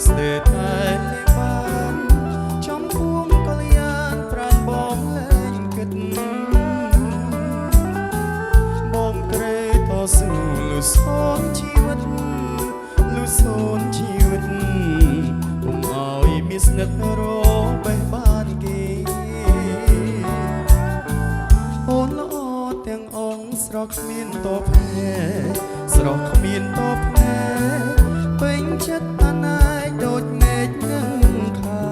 ស្ទើរតែលេបបានចំពួងកល្យានប្រានបងលែងគិតបងត្រូវតស៊ូលុសូនជីវិតលុសូនជីវិតកុំឲ្យមានស្និទ្ធរបេះបានគេអូនល្អទាំងអង្គស្រស់គ្មានតបភ្នែកស្រស់គ្មានតបភ្នែកពេញចិត្តអណាយដូចមេឃនឹងខែ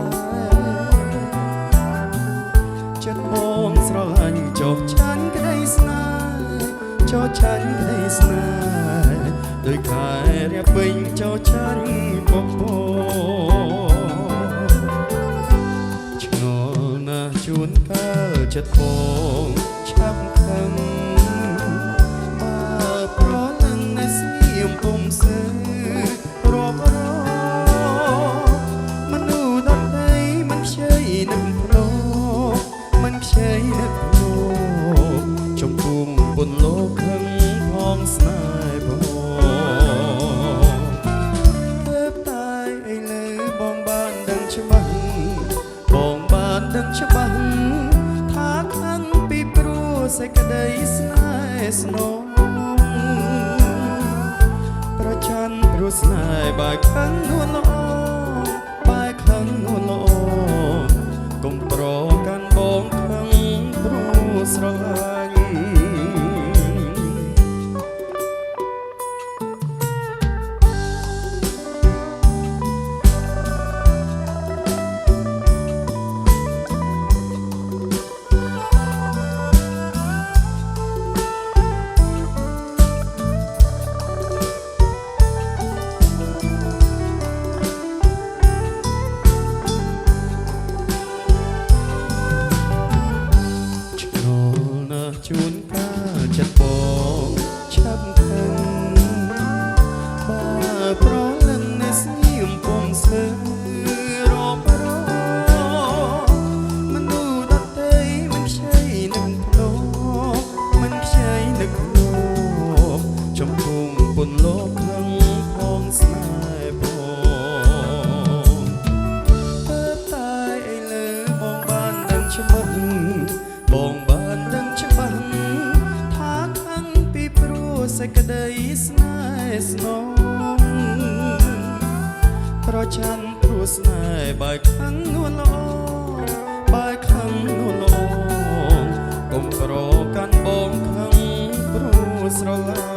ចិត្តបងស្រឡាញ់ចុះចាញ់ក្តីស្នេហ៍ចុះចាញ់ក្តីស្នេហ៍ដោយខែរៀបពេញចុះចាញ់ពពឆ្ងល់ណាស់ជួនកាលចិត្តបងឆាប់ខឹងបើប្រលឹងនៅស្ងៀមពុំសើរាប់រមនុស្សដទៃមិនខ្ចីនឹងភ្លោមិនខ្ចីនឹងភ្លោចំពុំពុនលោកខឹងផងស្នេហ៍បងទៅតែឥឡូវបងបានដឹងច្បាស់បងបានដឹងច្បាស់ថាខឹងពីព្រោះសេចក្តីស្នេហ៍ស្នងប្រច័ណ្ឌព្រោះស្នេហ៍បែកខឹងនួនល្អបែកខឹងនួនល្អកុំប្រកាន់បងខឹងព្រោះស្រឡាញ់ជួនកាលចិត្តបងឆាប់ខឹងបើប្រលឹងនៅស្ងៀមពុំសើរាប់រមនុស្សដទៃមិនខ្ចីនឹងភ្លោមិនខ្ចីនឹងភ្លោចំពុំពុនលោកខឹងផងស្នេហ៍បងទៅតែឥឡូវបងបានដឹងច្បាស់បងបានដឹងច្បាស់ថាខឹងពីព្រោះសេចក្តីស្នេហ៍ស្នងប្រច័ណ្ឌព្រោះស្នេហ៍បែកខឹងនួនល្អបែកខឹងនួនល្អកុំប្រកាន់បងខឹងព្រោះស្រឡាញ់